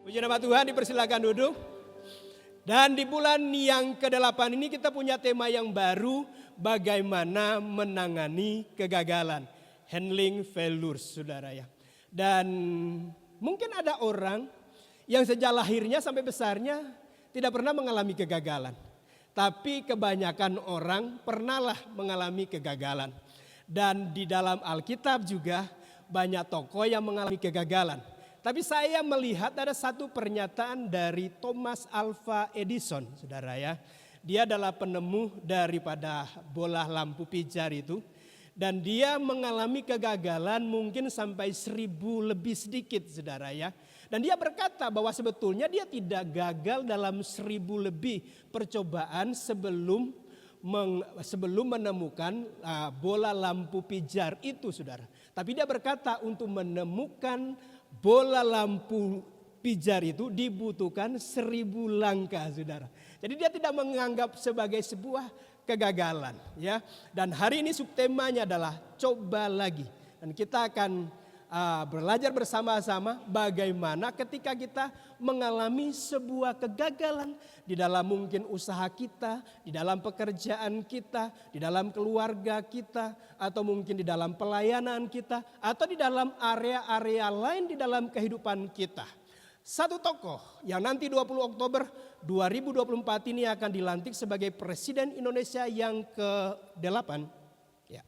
Puji nama Tuhan, dipersilakan duduk. Dan di bulan yang ke-8 ini kita punya tema yang baru, bagaimana menangani kegagalan. Handling failures, saudara ya. Dan mungkin ada orang yang sejak lahirnya sampai besarnya tidak pernah mengalami kegagalan. Tapi kebanyakan orang pernahlah mengalami kegagalan. Dan di dalam Alkitab juga banyak tokoh yang mengalami kegagalan. Tapi saya melihat ada satu pernyataan dari Thomas Alva Edison, saudara ya. Dia adalah penemu daripada bola lampu pijar itu. Dan dia mengalami kegagalan mungkin sampai 1000 lebih sedikit, saudara ya. Dan dia berkata bahwa sebetulnya dia tidak gagal dalam 1000 lebih percobaan sebelum menemukan bola lampu pijar itu, saudara. Tapi dia berkata untuk menemukan bola lampu pijar itu dibutuhkan 1000 langkah, saudara. Jadi dia tidak menganggap sebagai sebuah kegagalan, ya. Dan hari ini subtemanya adalah coba lagi. Dan kita akan belajar bersama-sama bagaimana ketika kita mengalami sebuah kegagalan di dalam mungkin usaha kita, di dalam pekerjaan kita, di dalam keluarga kita, atau mungkin di dalam pelayanan kita, atau di dalam area-area lain di dalam kehidupan kita. Satu tokoh yang nanti 20 Oktober 2024 ini akan dilantik sebagai Presiden Indonesia yang ke-8, ya.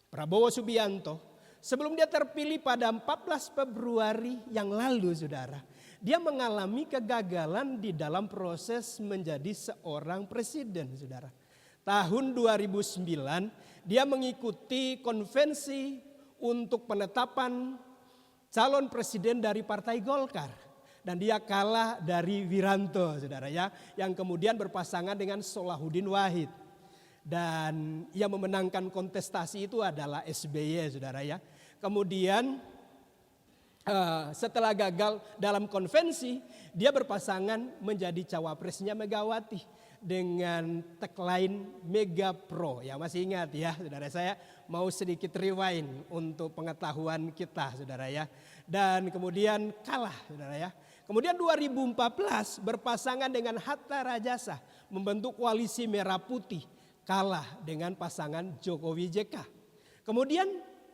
Prabowo Subianto. Sebelum dia terpilih pada 14 Februari yang lalu, saudara, dia mengalami kegagalan di dalam proses menjadi seorang presiden, saudara. Tahun 2009 dia mengikuti konvensi untuk penetapan calon presiden dari Partai Golkar. Dan dia kalah dari Wiranto, saudara ya, yang kemudian berpasangan dengan Solahuddin Wahid. Dan yang memenangkan kontestasi itu adalah SBY, saudara ya. Kemudian setelah gagal dalam konvensi, dia berpasangan menjadi cawapresnya Megawati dengan tagline Mega Pro. Ya, masih ingat ya, saudara. Saya mau sedikit rewind untuk pengetahuan kita, saudara ya. Dan kemudian kalah, saudara ya. Kemudian 2014 berpasangan dengan Hatta Rajasa membentuk koalisi Merah Putih. Kalah dengan pasangan Jokowi JK. Kemudian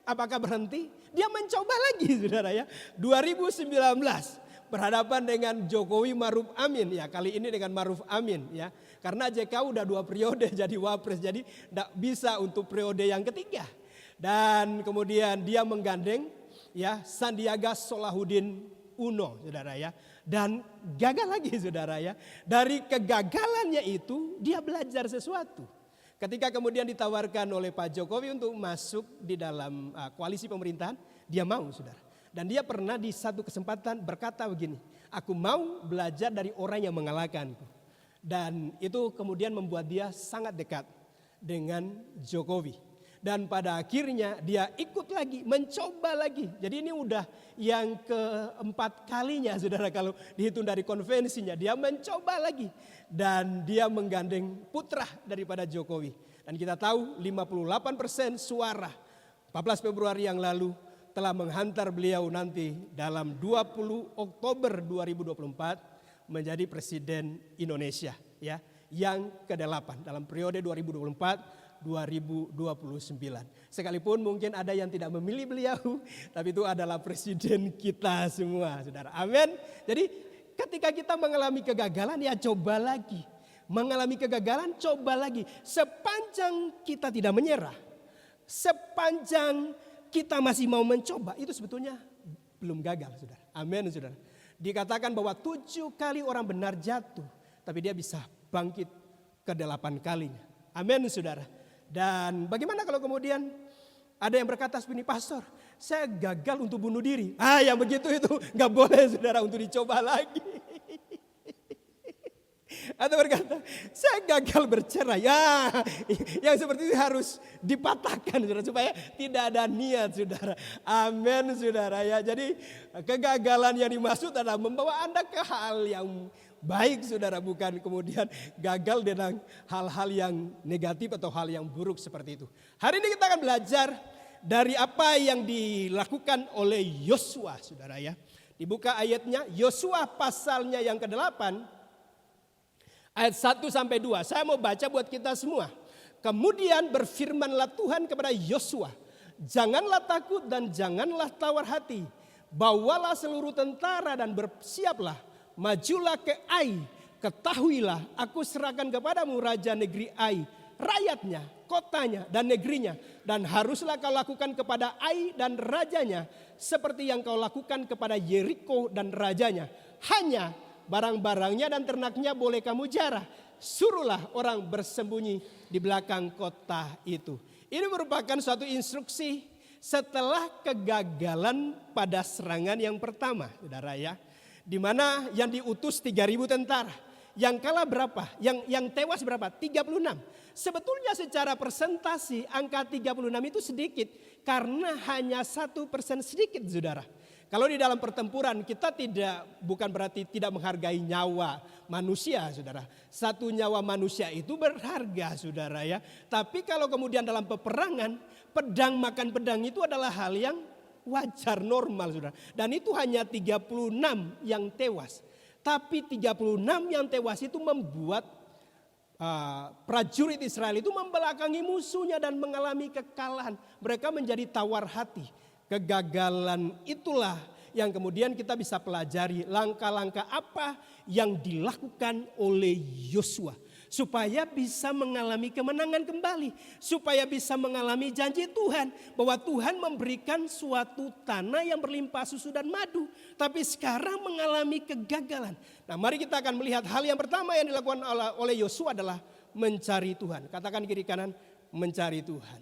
apakah berhenti? Dia mencoba lagi, saudara ya. 2019 berhadapan dengan Jokowi Maruf Amin, ya, kali ini dengan Maruf Amin, ya. Karena JK udah 2 periode jadi wapres, jadi tidak bisa untuk periode yang ketiga. Dan kemudian dia menggandeng, ya, Sandiaga Solahuddin Uno, saudara ya. Dan gagal lagi, saudara ya. Dari kegagalannya itu dia belajar sesuatu. Ketika kemudian ditawarkan oleh Pak Jokowi untuk masuk di dalam koalisi pemerintahan, dia mau, saudara. Dan dia pernah di satu kesempatan berkata begini, aku mau belajar dari orang yang mengalahkanku. Dan itu kemudian membuat dia sangat dekat dengan Jokowi. Dan pada akhirnya dia ikut lagi, mencoba lagi. Jadi ini udah yang keempat kalinya, saudara, kalau dihitung dari konvensinya. Dia mencoba lagi dan dia menggandeng putra daripada Jokowi. Dan kita tahu 58% suara 14 Februari yang lalu telah menghantar beliau nanti dalam 20 Oktober 2024 menjadi Presiden Indonesia, ya, yang ke-8 dalam periode 2024-2029. Sekalipun mungkin ada yang tidak memilih beliau, tapi itu adalah presiden kita semua, saudara. Amin. Jadi ketika kita mengalami kegagalan, ya coba lagi. Mengalami kegagalan, coba lagi. Sepanjang kita tidak menyerah, sepanjang kita masih mau mencoba, itu sebetulnya belum gagal, saudara. Amin, saudara. Dikatakan bahwa 7 kali orang benar jatuh, tapi dia bisa bangkit ke-8 kalinya. Amin, saudara. Dan bagaimana kalau kemudian ada yang berkata seperti, pastor, saya gagal untuk bunuh diri. Yang begitu itu gak boleh, saudara, untuk dicoba lagi. Atau berkata, saya gagal bercerai. Yang seperti itu harus dipatahkan, saudara, supaya tidak ada niat, saudara. Amin, saudara ya. Jadi kegagalan yang dimaksud adalah membawa Anda ke hal yang baik, saudara, bukan kemudian gagal dengan hal-hal yang negatif atau hal yang buruk seperti itu. Hari ini kita akan belajar dari apa yang dilakukan oleh Yosua, saudara ya. Dibuka ayatnya, Yosua pasalnya yang ke-8, ayat 1 sampai 2. Saya mau baca buat kita semua. Kemudian berfirmanlah Tuhan kepada Yosua, janganlah takut dan janganlah tawar hati. Bawalah seluruh tentara dan bersiaplah. Majulah ke Ai. Ketahuilah aku serahkan kepadamu raja negeri Ai, rakyatnya, kotanya dan negerinya. Dan haruslah kau lakukan kepada Ai dan rajanya seperti yang kau lakukan kepada Yeriko dan rajanya. Hanya barang-barangnya dan ternaknya boleh kamu jarah. Suruhlah orang bersembunyi di belakang kota itu. Ini merupakan suatu instruksi setelah kegagalan pada serangan yang pertama, saudara ya. Di mana yang diutus 3.000 tentara. Yang kalah berapa? Yang tewas berapa? 36. Sebetulnya secara presentasi angka 36 itu sedikit. Karena hanya 1% sedikit, saudara. Kalau di dalam pertempuran kita bukan berarti tidak menghargai nyawa manusia, saudara. Satu nyawa manusia itu berharga, saudara ya. Tapi kalau kemudian dalam peperangan, pedang makan pedang itu adalah hal yang wajar, normal, saudara. Dan itu hanya 36 yang tewas. Tapi 36 yang tewas itu membuat prajurit Israel itu membelakangi musuhnya dan mengalami kekalahan. Mereka menjadi tawar hati. Kegagalan itulah yang kemudian kita bisa pelajari langkah-langkah apa yang dilakukan oleh Yosua. Supaya bisa mengalami kemenangan kembali. Supaya bisa mengalami janji Tuhan. Bahwa Tuhan memberikan suatu tanah yang berlimpah susu dan madu. Tapi sekarang mengalami kegagalan. Nah, mari kita akan melihat hal yang pertama yang dilakukan oleh Yosua adalah mencari Tuhan. Katakan kiri kanan, mencari Tuhan.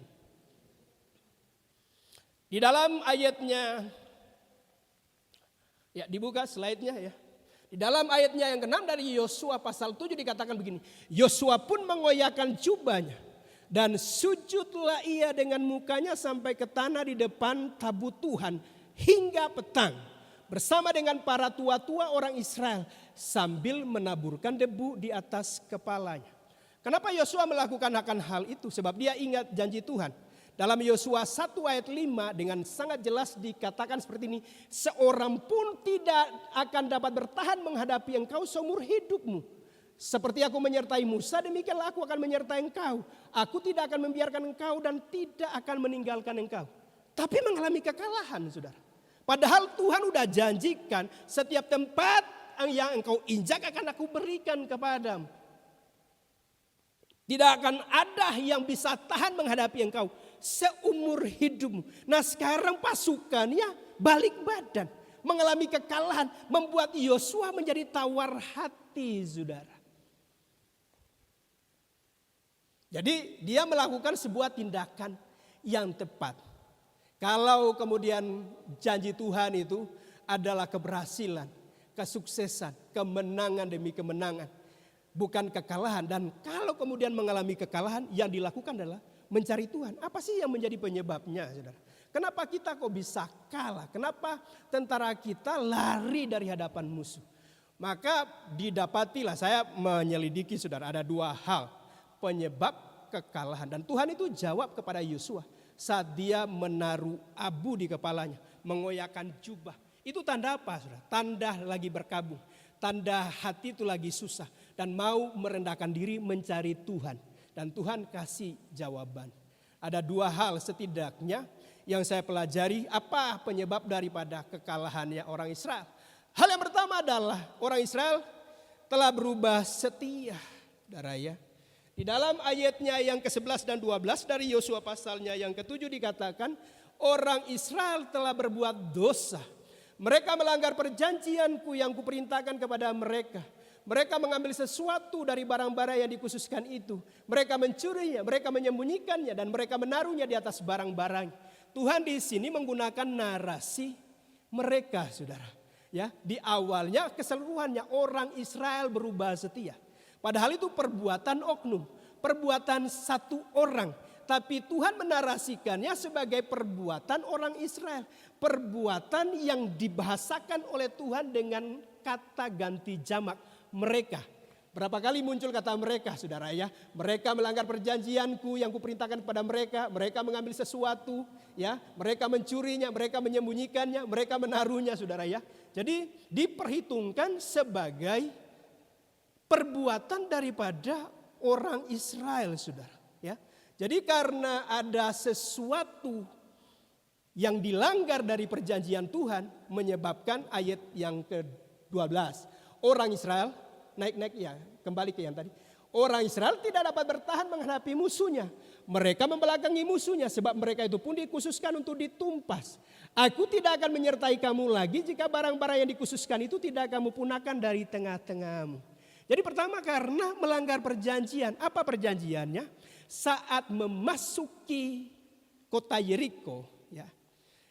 Di dalam ayatnya, ya dibuka slide-nya ya. Di dalam ayatnya yang ke-6 dari Yosua pasal 7 dikatakan begini. Yosua pun mengoyakkan jubahnya dan sujudlah ia dengan mukanya sampai ke tanah di depan tabut Tuhan hingga petang. Bersama dengan para tua-tua orang Israel sambil menaburkan debu di atas kepalanya. Kenapa Yosua melakukan akan hal itu? Sebab dia ingat janji Tuhan. Dalam Yosua 1 ayat 5 dengan sangat jelas dikatakan seperti ini. Seorang pun tidak akan dapat bertahan menghadapi engkau seumur hidupmu. Seperti aku menyertai Musa, demikianlah aku akan menyertai engkau. Aku tidak akan membiarkan engkau dan tidak akan meninggalkan engkau. Tapi mengalami kekalahan, saudara. Padahal Tuhan udah janjikan setiap tempat yang engkau injak akan aku berikan kepadamu. Tidak akan ada yang bisa tahan menghadapi engkau seumur hidupmu. Nah sekarang pasukannya balik badan. Mengalami kekalahan. Membuat Yosua menjadi tawar hati, saudara. Jadi dia melakukan sebuah tindakan yang tepat. Kalau kemudian janji Tuhan itu adalah keberhasilan, kesuksesan, kemenangan demi kemenangan. Bukan kekalahan. Dan kalau kemudian mengalami kekalahan, yang dilakukan adalah mencari Tuhan. Apa sih yang menjadi penyebabnya, saudara? Kenapa kita kok bisa kalah? Kenapa tentara kita lari dari hadapan musuh? Maka didapatilah, saya menyelidiki, saudara, ada 2 hal penyebab kekalahan. Dan Tuhan itu jawab kepada Yosua saat dia menaruh abu di kepalanya, mengoyakkan jubah. Itu tanda apa, saudara? Tanda lagi berkabung. Tanda hati itu lagi susah dan mau merendahkan diri mencari Tuhan. Dan Tuhan kasih jawaban. Ada 2 hal setidaknya yang saya pelajari apa penyebab daripada kekalahannya orang Israel. Hal yang pertama adalah orang Israel telah berubah setia. Saudara ya. Di dalam ayatnya yang ke-11 dan 12 dari Yosua pasalnya yang ke-7 dikatakan orang Israel telah berbuat dosa. Mereka melanggar perjanjianku yang kuperintahkan kepada mereka. Mereka mengambil sesuatu dari barang-barang yang dikhususkan itu. Mereka mencurinya, mereka menyembunyikannya dan mereka menaruhnya di atas barang-barang. Tuhan di sini menggunakan narasi mereka, saudara. Ya, di awalnya keseluruhannya orang Israel berubah setia. Padahal itu perbuatan oknum, perbuatan satu orang. Tapi Tuhan menarasikannya sebagai perbuatan orang Israel. Perbuatan yang dibahasakan oleh Tuhan dengan kata ganti jamak mereka. Berapa kali muncul kata mereka, saudara ya, mereka melanggar perjanjianku yang kuperintahkan kepada mereka, mereka mengambil sesuatu, ya, mereka mencurinya, mereka menyembunyikannya, mereka menaruhnya, saudara ya. Jadi diperhitungkan sebagai perbuatan daripada orang Israel, saudara. Ya, jadi karena ada sesuatu yang dilanggar dari perjanjian Tuhan, menyebabkan ayat yang ke-12, orang Israel naik ya, kembali ke yang tadi. Orang Israel tidak dapat bertahan menghadapi musuhnya. Mereka membelakangi musuhnya sebab mereka itu pun dikhususkan untuk ditumpas. Aku tidak akan menyertai kamu lagi jika barang-barang yang dikhususkan itu tidak kamu punahkan dari tengah-tengahmu. Jadi pertama karena melanggar perjanjian. Apa perjanjiannya? Saat memasuki kota Yeriko, ya,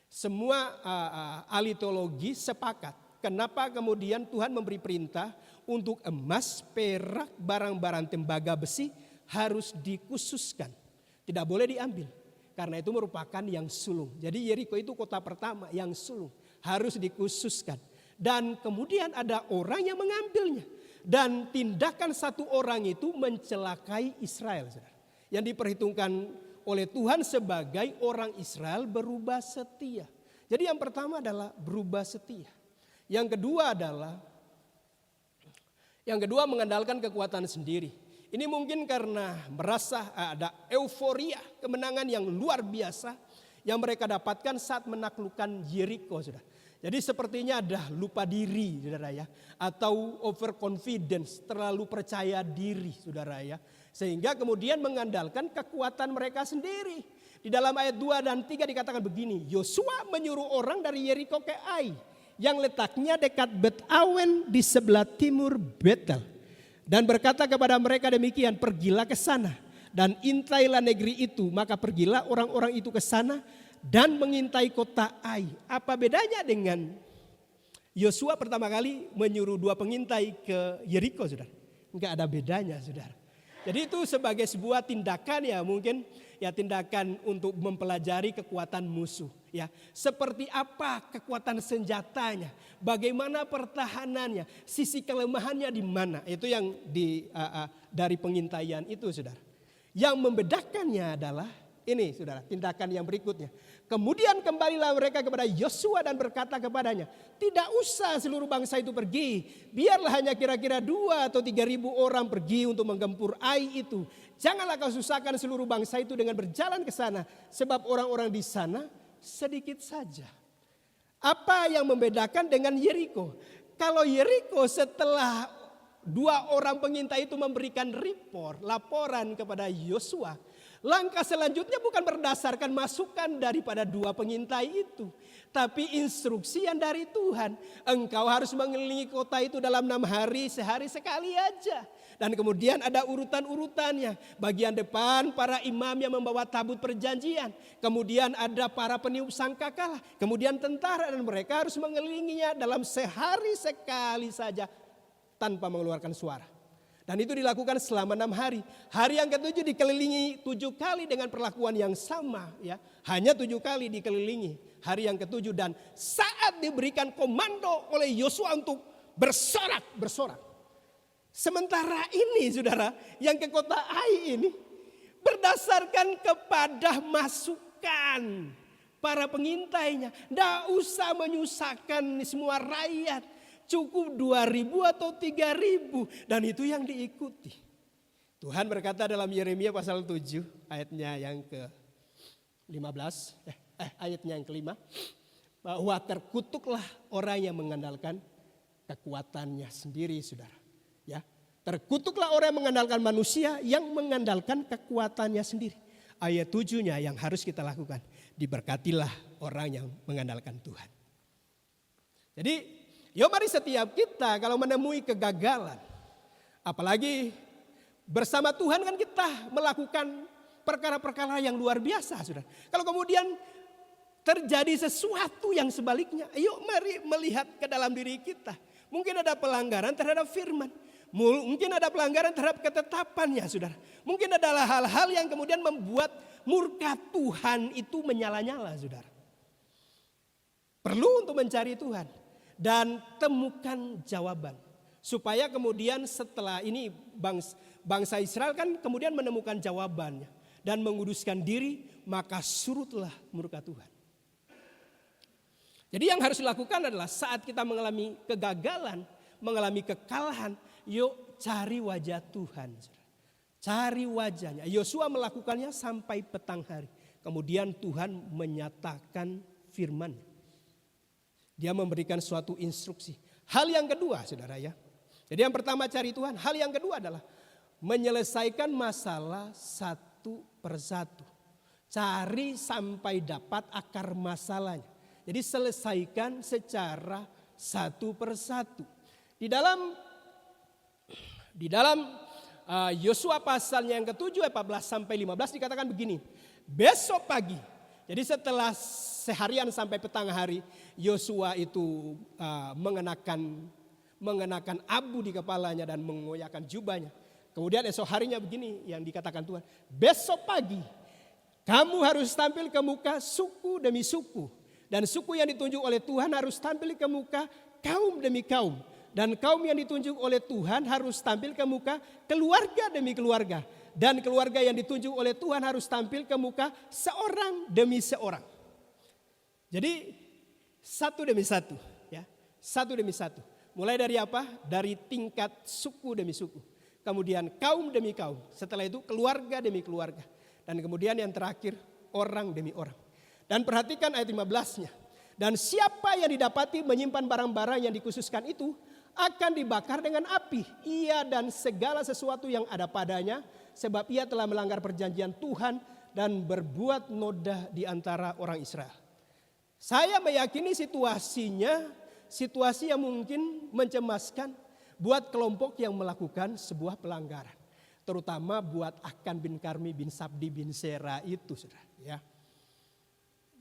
semua ahli teologi sepakat. Kenapa kemudian Tuhan memberi perintah untuk emas, perak, barang-barang tembaga besi harus dikhususkan. Tidak boleh diambil. Karena itu merupakan yang sulung. Jadi Yeriko itu kota pertama yang sulung. Harus dikhususkan. Dan kemudian ada orang yang mengambilnya. Dan tindakan satu orang itu mencelakai Israel. Yang diperhitungkan oleh Tuhan sebagai orang Israel berubah setia. Jadi yang pertama adalah berubah setia. Yang kedua mengandalkan kekuatan sendiri. Ini mungkin karena merasa ada euforia kemenangan yang luar biasa yang mereka dapatkan saat menaklukkan Yeriko, saudara. Jadi sepertinya ada lupa diri, saudara ya, atau overconfidence, terlalu percaya diri, saudara ya. Sehingga kemudian mengandalkan kekuatan mereka sendiri. Di dalam ayat 2 dan 3 dikatakan begini, Yosua menyuruh orang dari Yeriko ke Ai, yang letaknya dekat Bet-Awen di sebelah timur Betel. Dan berkata kepada mereka demikian, pergilah ke sana dan intailah negeri itu. Maka pergilah orang-orang itu ke sana dan mengintai kota Ai. Apa bedanya dengan Yosua pertama kali menyuruh 2 pengintai ke Yeriko, saudara? Enggak ada bedanya, saudara. Jadi itu sebagai sebuah tindakan ya, mungkin ya tindakan untuk mempelajari kekuatan musuh. Ya, seperti apa kekuatan senjatanya, bagaimana pertahanannya, sisi kelemahannya di mana, itu yang dari pengintaian itu, saudara. Yang membedakannya adalah ini, saudara, tindakan yang berikutnya. Kemudian kembalilah mereka kepada Yosua dan berkata kepadanya, tidak usah seluruh bangsa itu pergi, biarlah hanya kira-kira 2 atau 3.000 orang pergi untuk menggempur Ai itu. Janganlah kau susahkan seluruh bangsa itu dengan berjalan ke sana, sebab orang-orang di sana sedikit saja. Apa yang membedakan dengan Yeriko? Kalau Yeriko setelah 2 orang pengintai itu memberikan laporan kepada Yosua, langkah selanjutnya bukan berdasarkan masukan daripada 2 pengintai itu, tapi instruksi yang dari Tuhan. Engkau harus mengelilingi kota itu dalam 6 hari, sehari sekali aja. Dan kemudian ada urutan-urutannya. Bagian depan para imam yang membawa tabut perjanjian. Kemudian ada para peniup sangkakala. Kemudian tentara, dan mereka harus mengelilinginya dalam sehari sekali saja tanpa mengeluarkan suara. Dan itu dilakukan selama 6 hari. Hari yang ke-7 dikelilingi 7 kali dengan perlakuan yang sama. Ya, hanya 7 kali dikelilingi. Hari yang ke-7 dan saat diberikan komando oleh Yosua untuk bersorak. Sementara ini, saudara, yang ke kota Ai ini berdasarkan kepada masukan para pengintainya. Tidak usah menyusahkan semua rakyat. Cukup 2.000 atau 3.000 dan itu yang diikuti. Tuhan berkata dalam Yeremia pasal 7 ayatnya yang ke-15, ayatnya yang ke-5, bahwa terkutuklah orang yang mengandalkan kekuatannya sendiri, saudara. Ya, terkutuklah orang yang mengandalkan manusia yang mengandalkan kekuatannya sendiri. Ayat 7-nya yang harus kita lakukan. Diberkatilah orang yang mengandalkan Tuhan. Jadi, mari setiap kita kalau menemui kegagalan, apalagi bersama Tuhan kan kita melakukan perkara-perkara yang luar biasa, saudara. Kalau kemudian terjadi sesuatu yang sebaliknya, ayo mari melihat ke dalam diri kita. Mungkin ada pelanggaran terhadap firman. Mungkin ada pelanggaran terhadap ketetapannya, saudara. Mungkin adalah hal-hal yang kemudian membuat murka Tuhan itu menyala-nyala, saudara. Perlu untuk mencari Tuhan dan temukan jawaban. Supaya kemudian setelah ini bangsa Israel kan kemudian menemukan jawabannya. Dan menguduskan diri, maka surutlah murka Tuhan. Jadi yang harus dilakukan adalah saat kita mengalami kegagalan, mengalami kekalahan, yuk cari wajah Tuhan. Cari wajahnya. Yosua melakukannya sampai petang hari. Kemudian Tuhan menyatakan firman. Dia memberikan suatu instruksi. Hal yang kedua saudara ya. Jadi yang pertama cari Tuhan. Hal yang kedua adalah menyelesaikan masalah satu persatu. Cari sampai dapat akar masalahnya. Jadi selesaikan secara satu persatu. Di dalam Yosua pasalnya yang ke-7 ayat 14 sampai 15 dikatakan begini. Besok pagi. Jadi setelah seharian sampai petang hari Yosua itu mengenakan abu di kepalanya dan mengoyakkan jubahnya. Kemudian esok harinya begini yang dikatakan Tuhan. Besok pagi kamu harus tampil ke muka suku demi suku. Dan suku yang ditunjuk oleh Tuhan harus tampil ke muka kaum demi kaum. Dan kaum yang ditunjuk oleh Tuhan harus tampil ke muka keluarga demi keluarga. Dan keluarga yang ditunjuk oleh Tuhan harus tampil ke muka seorang demi seorang. Jadi satu demi satu. Ya, satu demi satu. Mulai dari apa? Dari tingkat suku demi suku. Kemudian kaum demi kaum. Setelah itu keluarga demi keluarga. Dan kemudian yang terakhir orang demi orang. Dan perhatikan ayat 15-nya. Dan siapa yang didapati menyimpan barang-barang yang dikhususkan itu akan dibakar dengan api. Ia dan segala sesuatu yang ada padanya. Sebab ia telah melanggar perjanjian Tuhan dan berbuat noda di antara orang Israel. Saya meyakini situasinya situasi yang mungkin mencemaskan buat kelompok yang melakukan sebuah pelanggaran. Terutama buat Akan bin Karmi bin Sabdi bin Sera itu saudara. Ya.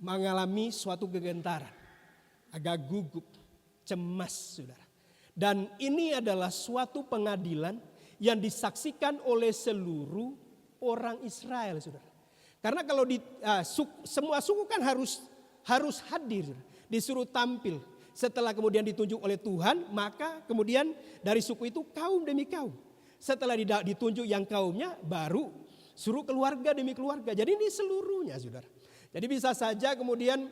Mengalami suatu kegentaran. Agak gugup, cemas saudara. Dan ini adalah suatu pengadilan yang disaksikan oleh seluruh orang Israel saudara. Karena kalau semua suku kan harus hadir, disuruh tampil. Setelah kemudian ditunjuk oleh Tuhan, maka kemudian dari suku itu kaum demi kaum. Setelah ditunjuk yang kaumnya, baru suruh keluarga demi keluarga. Jadi ini seluruhnya saudara. Jadi bisa saja kemudian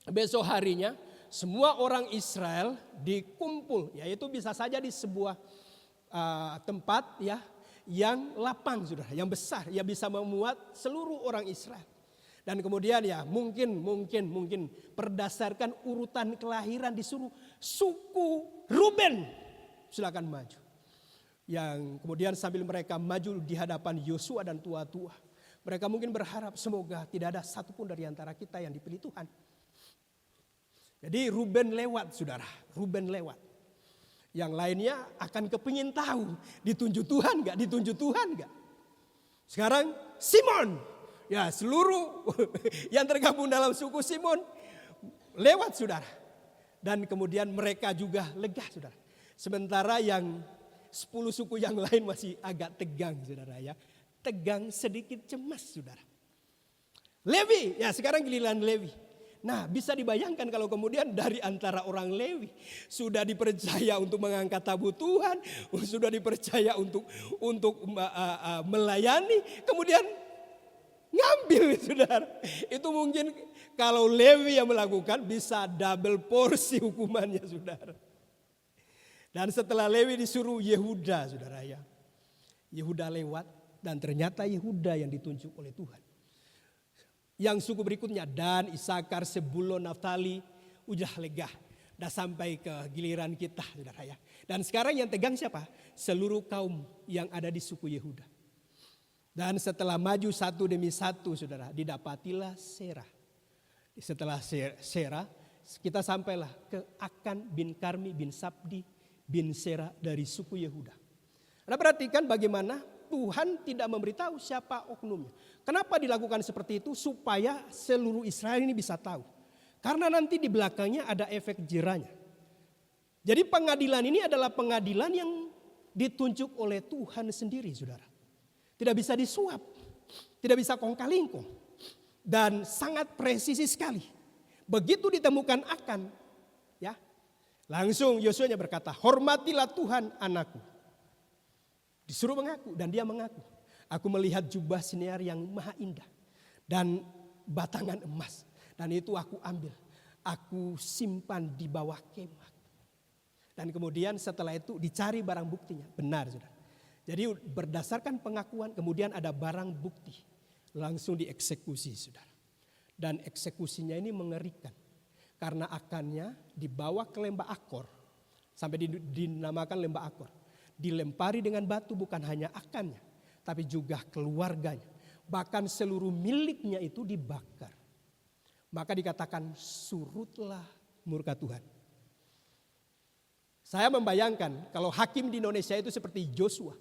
besok harinya semua orang Israel dikumpul. Yaitu bisa saja di sebuah tempat ya yang lapang saudara, yang besar. Yang bisa memuat seluruh orang Israel. Dan kemudian ya mungkin berdasarkan urutan kelahiran disuruh suku Ruben silakan maju. Yang kemudian sambil mereka maju di hadapan Yosua dan tua-tua. Mereka mungkin berharap semoga tidak ada satupun dari antara kita yang dipilih Tuhan. Jadi Ruben lewat saudara, Ruben lewat. Yang lainnya akan kepingin tahu ditunjuk Tuhan gak, ditunjuk Tuhan gak. Sekarang Simon. Ya seluruh yang tergabung dalam suku Simon lewat saudara. Dan kemudian mereka juga lega saudara. Sementara yang 10 suku yang lain masih agak tegang saudara ya. Tegang sedikit cemas saudara. Lewi, ya sekarang giliran Lewi. Nah bisa dibayangkan kalau kemudian dari antara orang Lewi sudah dipercaya untuk mengangkat tabut Tuhan. Sudah dipercaya untuk melayani. Kemudian ngambil saudara. Itu mungkin kalau Lewi yang melakukan bisa double porsi hukumannya saudara. Dan setelah Lewi disuruh Yehuda saudara ya. Yehuda lewat dan ternyata Yehuda yang ditunjuk oleh Tuhan. Yang suku berikutnya Dan, Isakar, Sebulon, Naftali udah lega. Udah sampai ke giliran kita saudara ya. Dan sekarang yang tegang siapa? Seluruh kaum yang ada di suku Yehuda. Dan setelah maju satu demi satu saudara, didapatilah Serah. Setelah Serah, kita sampailah ke Akan bin Karmi bin Sabdi bin Serah dari suku Yehuda. Anda perhatikan bagaimana Tuhan tidak memberitahu siapa oknumnya. Kenapa dilakukan seperti itu? Supaya seluruh Israel ini bisa tahu. Karena nanti di belakangnya ada efek jerahnya. Jadi pengadilan ini adalah pengadilan yang ditunjuk oleh Tuhan sendiri saudara. Tidak bisa disuap, tidak bisa kongkal-lingkong. Dan sangat presisi sekali. Begitu ditemukan Akan, ya, Langsung Yosua berkata, hormatilah Tuhan anakku. Disuruh mengaku dan dia mengaku. Aku melihat jubah siniar yang maha indah dan batangan emas. Dan itu aku ambil. Aku simpan di bawah kemah. Dan kemudian setelah itu dicari barang buktinya. Benar saudara. Jadi berdasarkan pengakuan kemudian ada barang bukti. Langsung dieksekusi saudara. Dan eksekusinya ini mengerikan. Karena akannya dibawa ke lembah Akor. Sampai dinamakan lembah Akor. Dilempari dengan batu bukan hanya akannya. Tapi juga keluarganya. Bahkan seluruh miliknya itu dibakar. Maka dikatakan surutlah murka Tuhan. Saya membayangkan kalau hakim di Indonesia itu seperti Joshua.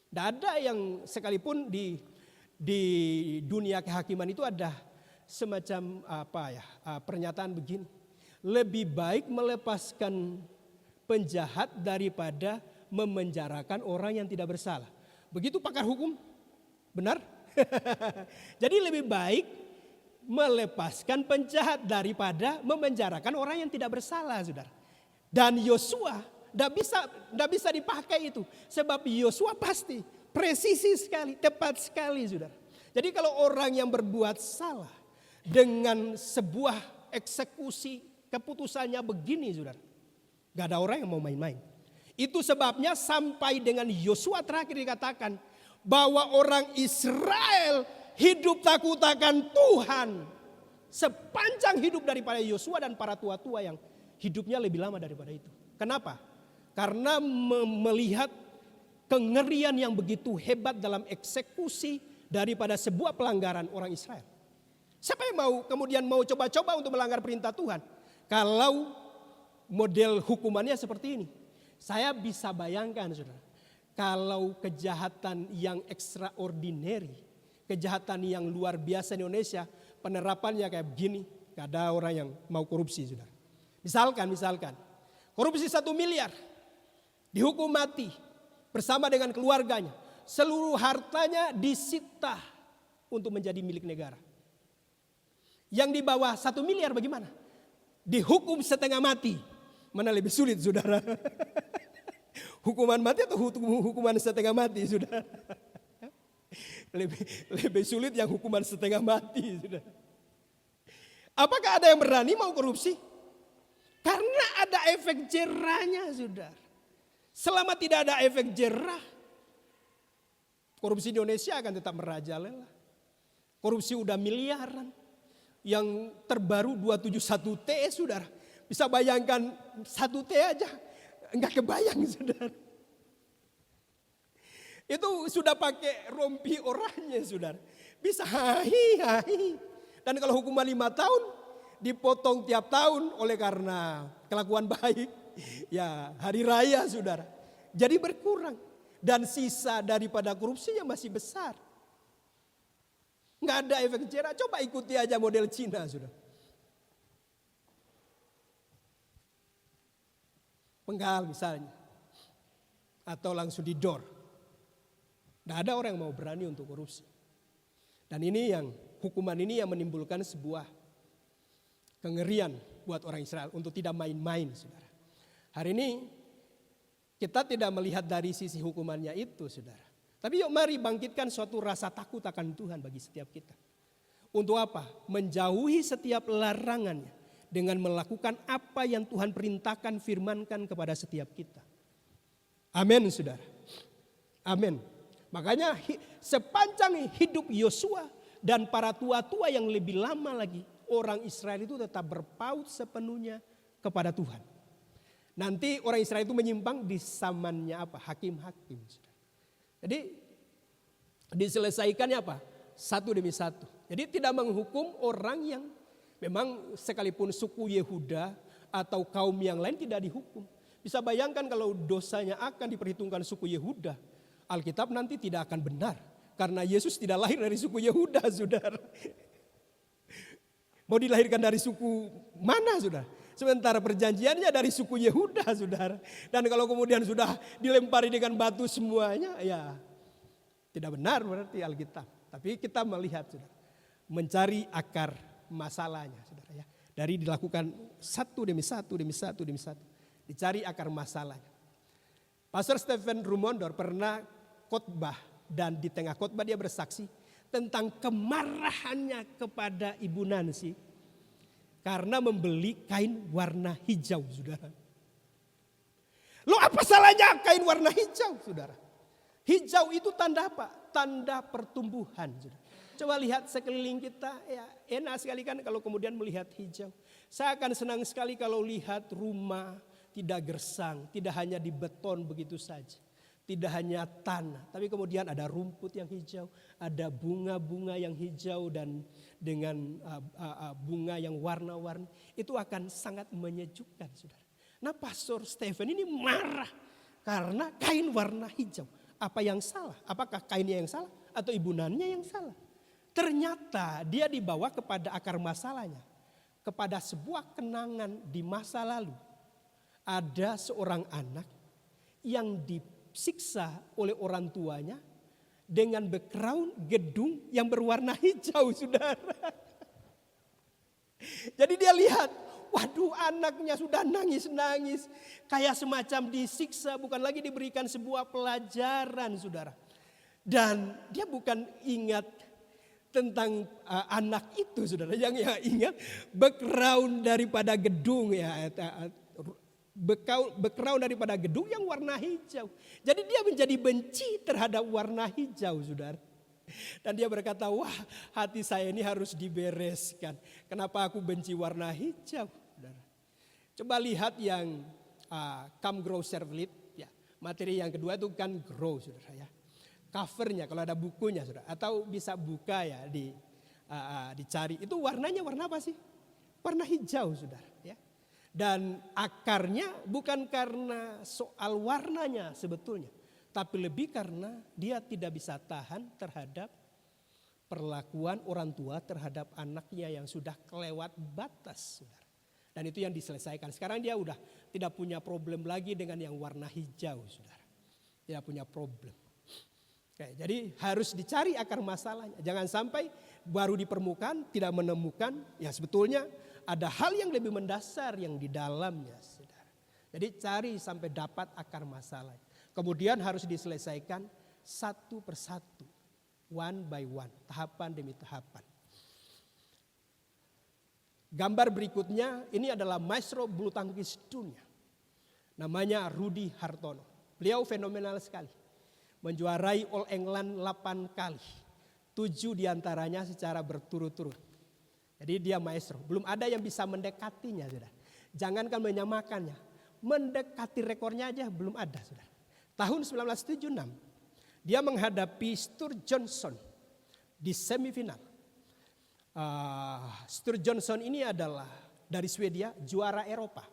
Tidak ada yang sekalipun di dunia kehakiman itu ada semacam pernyataan begini. Lebih baik melepaskan penjahat daripada memenjarakan orang yang tidak bersalah. Begitu pakar hukum? Benar? Jadi lebih baik melepaskan penjahat daripada memenjarakan orang yang tidak bersalah, saudara. Dan Yosua tidak bisa dipakai itu. Sebab Yosua pasti presisi sekali, tepat sekali, saudara. Jadi kalau orang yang berbuat salah dengan sebuah eksekusi keputusannya begini, saudara. Gak ada orang yang mau main-main. Itu sebabnya sampai dengan Yosua terakhir dikatakan bahwa orang Israel hidup takut akan Tuhan sepanjang hidup daripada Yosua dan para tua-tua yang hidupnya lebih lama daripada itu. Kenapa? Karena melihat kengerian yang begitu hebat dalam eksekusi daripada sebuah pelanggaran orang Israel. Siapa yang kemudian mau coba-coba untuk melanggar perintah Tuhan? Kalau model hukumannya seperti ini. Saya bisa bayangkan saudara. Kalau kejahatan yang extraordinary, kejahatan yang luar biasa di Indonesia, penerapannya kayak begini, gak ada orang yang mau korupsi saudara. Misalkan, korupsi 1 miliar, dihukum mati bersama dengan keluarganya. Seluruh hartanya disita untuk menjadi milik negara. Yang di bawah 1 miliar bagaimana? Dihukum setengah mati. Mana lebih sulit saudara? Hukuman mati atau hukuman setengah mati saudara? Lebih sulit yang hukuman setengah mati saudara. Apakah ada yang berani mau korupsi? Karena ada efek jerahnya saudara. Selama tidak ada efek jerah, korupsi di Indonesia akan tetap merajalela. Korupsi udah miliaran. Yang terbaru 271T saudara. Bisa bayangkan 1T aja. Enggak kebayang saudara. Itu sudah pakai rompi oranye saudara. Bisa hahi. Dan kalau hukuman 5 tahun dipotong tiap tahun oleh karena kelakuan baik. Ya hari raya saudara. Jadi berkurang. Dan sisa daripada korupsinya masih besar. Enggak ada efek jerah. Coba ikuti aja model Cina saudara. Penggal misalnya. Atau langsung didor. Tidak ada orang yang mau berani untuk korupsi. Dan hukuman ini yang menimbulkan sebuah kengerian buat orang Israel untuk tidak main-main saudara. Hari ini kita tidak melihat dari sisi hukumannya itu saudara. Tapi yuk mari bangkitkan suatu rasa takut akan Tuhan bagi setiap kita. Untuk apa? Menjauhi setiap larangannya. Dengan melakukan apa yang Tuhan perintahkan, firmankan kepada setiap kita. Amin saudara. Amin. Makanya sepanjang hidup Yosua dan para tua-tua yang lebih lama lagi. Orang Israel itu tetap berpaut sepenuhnya kepada Tuhan. Nanti orang Israel itu menyimpang di zamannya apa? Hakim-hakim. Jadi diselesaikannya apa? Satu demi satu. Jadi tidak menghukum orang yang memang sekalipun suku Yehuda atau kaum yang lain tidak dihukum. Bisa bayangkan kalau dosanya akan diperhitungkan suku Yehuda. Alkitab nanti tidak akan benar. Karena Yesus tidak lahir dari suku Yehuda saudara. Mau dilahirkan dari suku mana saudara? Sementara perjanjiannya dari suku Yehuda saudara. Dan kalau kemudian sudah dilempari dengan batu semuanya ya tidak benar berarti Alkitab. Tapi kita melihat saudara. Mencari akar masalahnya saudara ya. Dari dilakukan satu demi satu. Dicari akar masalahnya. Pastor Stephen Rumondor pernah khotbah dan di tengah khotbah dia bersaksi tentang kemarahannya kepada Ibu Nancy karena membeli kain warna hijau, saudara. Loh, apa salahnya kain warna hijau, saudara? Hijau itu tanda apa? Tanda pertumbuhan, saudara. Coba lihat sekeliling kita, ya enak sekali kan kalau kemudian melihat hijau. Saya akan senang sekali kalau lihat rumah tidak gersang, tidak hanya di beton begitu saja. Tidak hanya tanah, tapi kemudian ada rumput yang hijau, ada bunga-bunga yang hijau dan dengan bunga yang warna-warni. Itu akan sangat menyejukkan, saudara. Nah, Pastor Stephen ini marah karena kain warna hijau. Apa yang salah? Apakah kainnya yang salah atau ibunannya yang salah? Ternyata dia dibawa kepada akar masalahnya. Kepada sebuah kenangan di masa lalu. Ada seorang anak yang disiksa oleh orang tuanya dengan background gedung yang berwarna hijau, saudara. Jadi dia lihat, waduh, anaknya sudah nangis-nangis. Kayak semacam disiksa, bukan lagi diberikan sebuah pelajaran, saudara. Dan dia bukan ingat tentang anak itu, saudara. Yang ingat background daripada gedung, ya, background daripada gedung yang warna hijau. Jadi dia menjadi benci terhadap warna hijau, saudara. Dan dia berkata, wah, hati saya ini harus dibereskan. Kenapa aku benci warna hijau, saudara? Coba lihat yang Come Grow Serve Lead, ya. Materi yang kedua itu kan grow, saudara, ya. Covernya kalau ada bukunya, saudara, atau bisa buka ya dicari. Itu warnanya warna apa sih? Warna hijau, saudara, ya. Dan akarnya bukan karena soal warnanya sebetulnya. Tapi lebih karena dia tidak bisa tahan terhadap perlakuan orang tua terhadap anaknya yang sudah kelewat batas, saudara. Dan itu yang diselesaikan. Sekarang dia udah tidak punya problem lagi dengan yang warna hijau, saudara. Tidak punya problem. Oke, jadi harus dicari akar masalahnya. Jangan sampai baru di permukaan tidak menemukan yang sebetulnya ada hal yang lebih mendasar yang di dalamnya, saudara. Jadi cari sampai dapat akar masalah. Kemudian harus diselesaikan satu persatu, one by one, tahapan demi tahapan. Gambar berikutnya ini adalah maestro bulu tangkis dunia. Namanya Rudy Hartono. Beliau fenomenal sekali. Menjuarai All England 8 kali. 7 diantaranya secara berturut-turut. Jadi dia maestro. Belum ada yang bisa mendekatinya, saudara. Jangankan menyamakannya. Mendekati rekornya aja belum ada, saudara. Tahun 1976 dia menghadapi Sture Johnson di semifinal. Sture Johnson ini adalah dari Swedia, juara Eropa.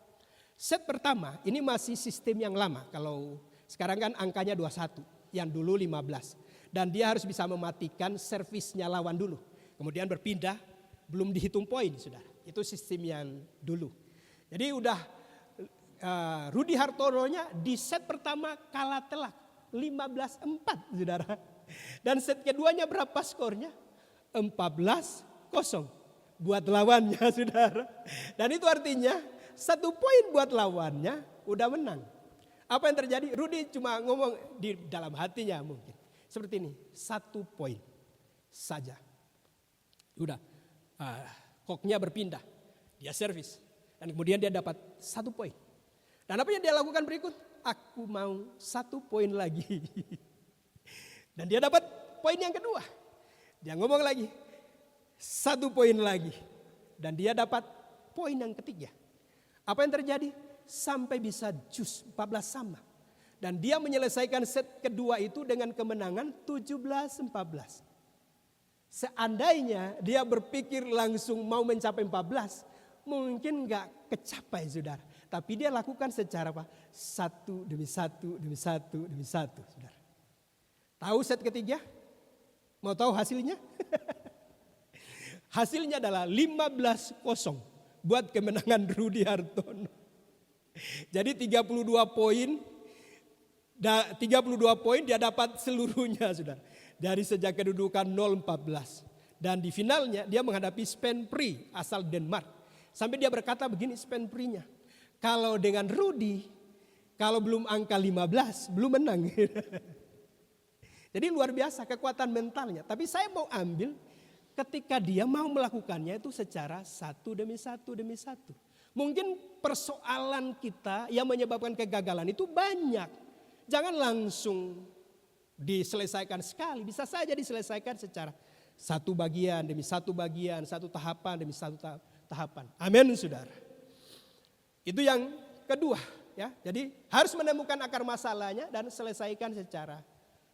Set pertama ini masih sistem yang lama. Kalau sekarang kan angkanya 21, yang dulu 15. Dan dia harus bisa mematikan servisnya lawan dulu. Kemudian berpindah, belum dihitung poin, saudara. Itu sistem yang dulu. Jadi udah Rudy Hartono-nya di set pertama kalah telak 15-4, saudara. Dan set keduanya berapa skornya? 14-0 buat lawannya, saudara. Dan itu artinya 1 poin buat lawannya udah menang. Apa yang terjadi? Rudy cuma ngomong di dalam hatinya mungkin. Seperti ini, 1 poin saja. Udah, koknya berpindah, dia servis. Dan kemudian dia dapat 1 poin. Dan apa yang dia lakukan berikut? Aku mau 1 poin lagi. Dan dia dapat poin yang kedua. Dia ngomong lagi, 1 poin lagi. Dan dia dapat poin yang ketiga. Apa yang terjadi? Sampai bisa jus 14 sama. Dan dia menyelesaikan set kedua itu dengan kemenangan 17-14. Seandainya dia berpikir langsung mau mencapai 14, mungkin gak kecapai, saudara. Tapi dia lakukan secara apa? 1 demi 1 demi 1 demi 1, saudara. Tahu set ketiga? Mau tahu hasilnya? Hasilnya adalah 15-0 buat kemenangan Rudy Hartono. Jadi 32 poin dia dapat seluruhnya, saudara. Dari sejak kedudukan 0-14. Dan di finalnya dia menghadapi Sven Pri asal Denmark. Sampai dia berkata begini Sven Pri-nya. Kalau dengan Rudy, kalau belum angka 15, belum menang. Jadi luar biasa kekuatan mentalnya. Tapi saya mau ambil ketika dia mau melakukannya itu secara satu demi satu demi satu. Mungkin persoalan kita yang menyebabkan kegagalan itu banyak. Jangan langsung diselesaikan sekali. Bisa saja diselesaikan secara satu bagian demi satu bagian, satu tahapan demi satu tahapan. Amin, saudara. Itu yang kedua, ya. Jadi harus menemukan akar masalahnya dan selesaikan secara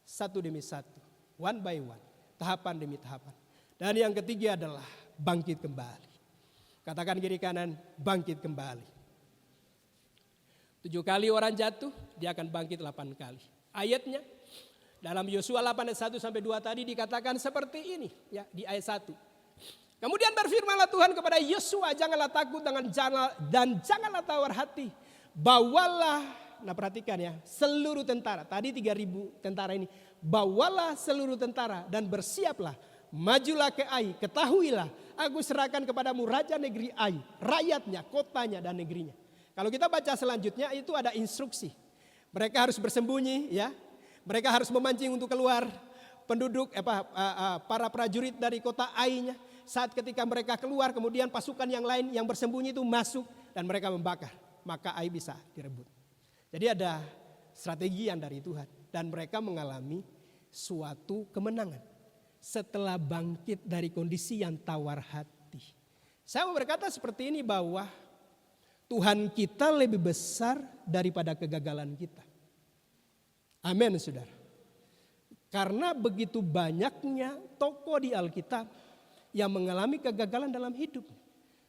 satu demi satu, one by one, tahapan demi tahapan. Dan yang ketiga adalah bangkit kembali. Katakan kiri kanan, bangkit kembali. 7 kali orang jatuh, dia akan bangkit 8 kali. Ayatnya dalam Yosua 8 ayat 1 sampai 2 tadi dikatakan seperti ini, ya, di ayat 1. Kemudian berfirmanlah Tuhan kepada Yosua, janganlah takut dan janganlah tawar hati. Bawalah, nah perhatikan ya, seluruh tentara, tadi 3.000 tentara ini. Bawalah seluruh tentara dan bersiaplah, majulah ke Ai, ketahuilah aku serahkan kepadamu raja negeri Ai, rakyatnya, kotanya dan negerinya. Kalau kita baca selanjutnya itu ada instruksi. Mereka harus bersembunyi, ya. Mereka harus memancing untuk keluar penduduk para prajurit dari kota Ai-nya. Saat ketika mereka keluar, kemudian pasukan yang lain yang bersembunyi itu masuk dan mereka membakar. Maka Ai bisa direbut. Jadi ada strategi yang dari Tuhan. Dan mereka mengalami suatu kemenangan. Setelah bangkit dari kondisi yang tawar hati. Saya mau berkata seperti ini bahwa Tuhan kita lebih besar daripada kegagalan kita. Amin, saudara. Karena begitu banyaknya tokoh di Alkitab yang mengalami kegagalan dalam hidup.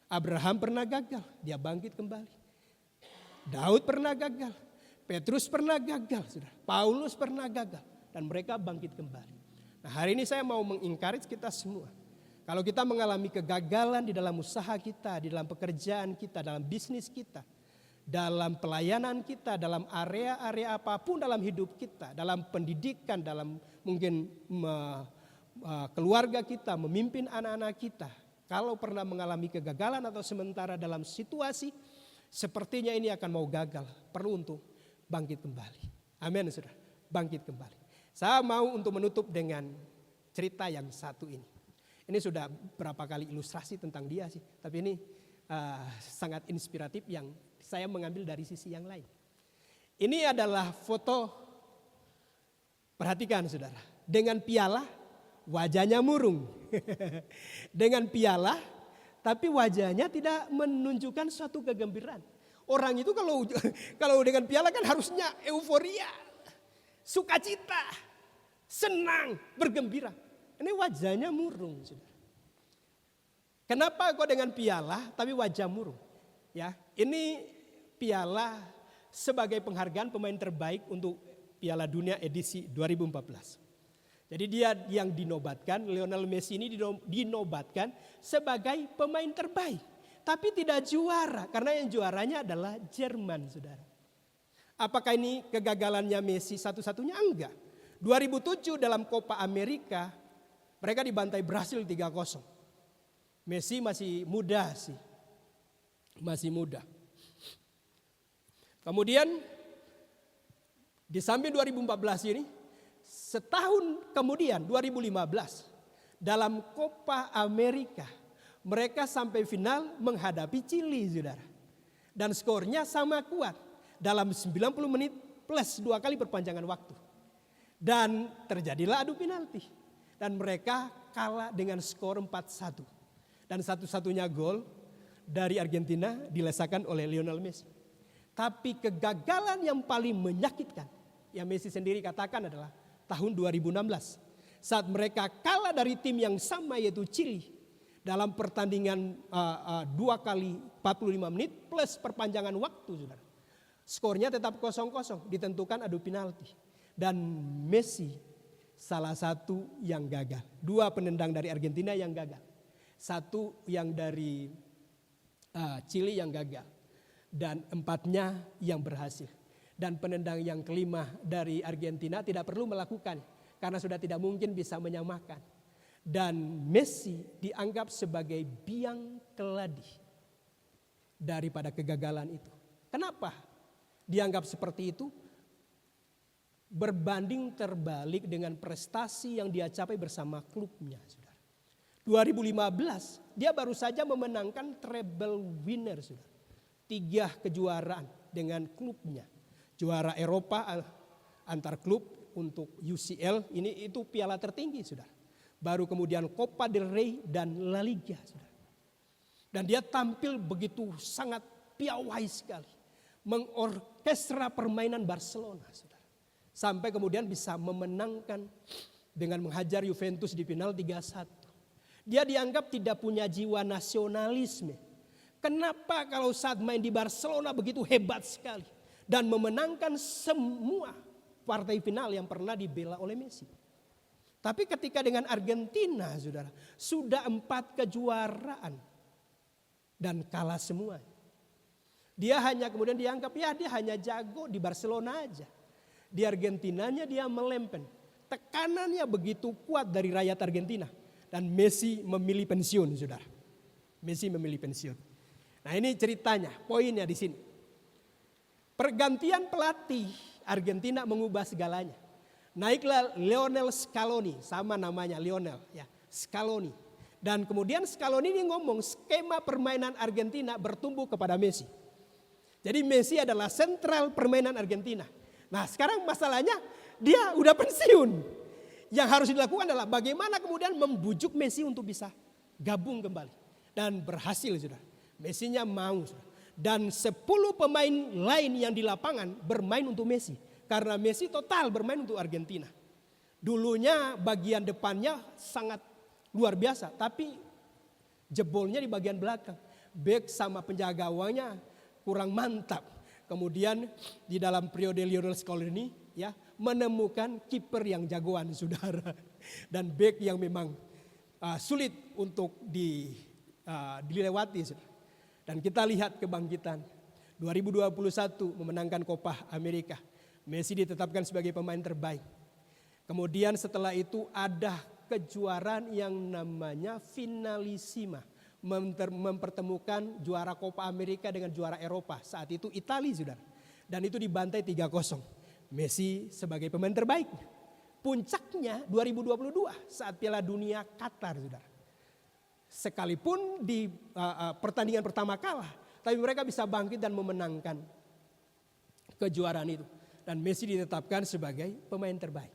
Abraham pernah gagal, dia bangkit kembali. Daud pernah gagal, Petrus pernah gagal, saudara. Paulus pernah gagal, dan mereka bangkit kembali. Nah, hari ini saya mau mengencourage kita semua. Kalau kita mengalami kegagalan di dalam usaha kita, di dalam pekerjaan kita, dalam bisnis kita, dalam pelayanan kita, dalam area-area apapun dalam hidup kita, dalam pendidikan, dalam mungkin keluarga kita, memimpin anak-anak kita. Kalau pernah mengalami kegagalan atau sementara dalam situasi, sepertinya ini akan mau gagal, perlu untuk bangkit kembali. Amin, saudara, bangkit kembali. Saya mau untuk menutup dengan cerita yang satu ini. Ini sudah berapa kali ilustrasi tentang dia sih, tapi ini sangat inspiratif yang saya mengambil dari sisi yang lain. Ini adalah foto, perhatikan saudara, dengan piala wajahnya murung. Dengan piala tapi wajahnya tidak menunjukkan suatu kegembiraan. Orang itu kalau dengan piala kan harusnya euforia, sukacita, senang, bergembira. Ini wajahnya murung, saudara. Kenapa kok dengan piala tapi wajah murung? Ya, ini piala sebagai penghargaan pemain terbaik untuk Piala Dunia edisi 2014. Jadi dia yang dinobatkan, Lionel Messi ini dinobatkan sebagai pemain terbaik. Tapi tidak juara, karena yang juaranya adalah Jerman, saudara. Apakah ini kegagalannya Messi satu-satunya? Enggak. 2007 dalam Copa America, mereka dibantai Brasil 3-0. Messi masih muda sih. Masih muda. Kemudian di samping 2014 ini, setahun kemudian 2015 dalam Copa America mereka sampai final menghadapi Chili, saudara. Dan skornya sama kuat dalam 90 menit plus 2 kali perpanjangan waktu. Dan terjadilah adu penalti. Dan mereka kalah dengan skor 4-1. Dan satu-satunya gol dari Argentina dilesakan oleh Lionel Messi. Tapi kegagalan yang paling menyakitkan yang Messi sendiri katakan adalah tahun 2016. Saat mereka kalah dari tim yang sama yaitu Chili. Dalam pertandingan 2 kali 45 menit plus perpanjangan waktu, saudara. Skornya tetap 0-0, ditentukan adu penalti. Dan Messi salah satu yang gagal. 2 penendang dari Argentina yang gagal. 1 yang dari Chili yang gagal. Dan 4-nya yang berhasil. Dan penendang yang kelima dari Argentina tidak perlu melakukan. Karena sudah tidak mungkin bisa menyamakan. Dan Messi dianggap sebagai biang keladi daripada kegagalan itu. Kenapa dianggap seperti itu? Berbanding terbalik dengan prestasi yang dia capai bersama klubnya. Saudara. 2015 dia baru saja memenangkan treble winner. Saudara. 3 kejuaraan dengan klubnya. Juara Eropa antar klub untuk UCL, itu piala tertinggi. Saudara. Baru kemudian Copa del Rey dan La Liga. Saudara. Dan dia tampil begitu sangat piawai sekali. Mengorkestra permainan Barcelona. Saudara. Sampai kemudian bisa memenangkan dengan menghajar Juventus di final 3-1. Dia dianggap tidak punya jiwa nasionalisme. Kenapa kalau saat main di Barcelona begitu hebat sekali. Dan memenangkan semua partai final yang pernah dibela oleh Messi. Tapi ketika dengan Argentina, saudara, sudah 4 kejuaraan. Dan kalah semua. Dia hanya kemudian dianggap dia hanya jago di Barcelona aja. Di Argentinanya dia melempen. Tekanannya begitu kuat dari rakyat Argentina. Dan Messi memilih pensiun, saudara. Messi memilih pensiun. Nah ini ceritanya, poinnya di sini. Pergantian pelatih Argentina mengubah segalanya. Naiklah Lionel Scaloni, sama namanya Lionel, ya, Scaloni. Dan kemudian Scaloni ini ngomong skema permainan Argentina bertumbuh kepada Messi. Jadi Messi adalah sentral permainan Argentina. Nah sekarang masalahnya dia udah pensiun. Yang harus dilakukan adalah bagaimana kemudian membujuk Messi untuk bisa gabung kembali. Dan berhasil sudah. Messinya mau sudah. Dan 10 pemain lain yang di lapangan bermain untuk Messi. Karena Messi total bermain untuk Argentina. Dulunya bagian depannya sangat luar biasa. Tapi jebolnya di bagian belakang. Bek sama penjaga gawangnya kurang mantap. Kemudian di dalam periode Lionel Scaloni ya menemukan kiper yang jagoan saudara. Dan bek yang memang sulit untuk dilewati. Dan kita lihat kebangkitan 2021 memenangkan Copa America. Messi ditetapkan sebagai pemain terbaik. Kemudian setelah itu ada kejuaraan yang namanya Finalissima. Mempertemukan juara Copa America dengan juara Eropa. Saat itu Italia saudara. Dan itu dibantai 3-0. Messi sebagai pemain terbaik. Puncaknya 2022 saat Piala Dunia Qatar saudara. Sekalipun di pertandingan pertama kalah. Tapi mereka bisa bangkit dan memenangkan kejuaraan itu. Dan Messi ditetapkan sebagai pemain terbaik.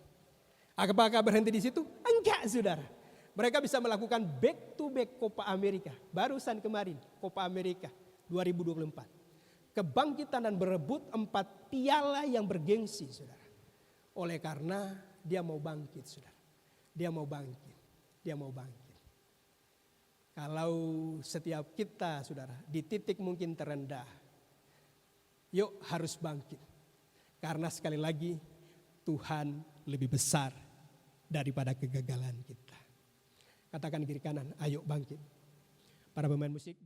Apakah berhenti di situ? Enggak saudara. Mereka bisa melakukan back to back Copa America. Barusan kemarin Copa America 2024. Kebangkitan dan berebut 4 piala yang bergengsi saudara. Oleh karena dia mau bangkit saudara. Dia mau bangkit. Dia mau bangkit. Kalau setiap kita saudara di titik mungkin terendah. Yuk harus bangkit. Karena sekali lagi Tuhan lebih besar daripada kegagalan kita. Katakan kiri kanan, ayo bangkit. Para pemain musik.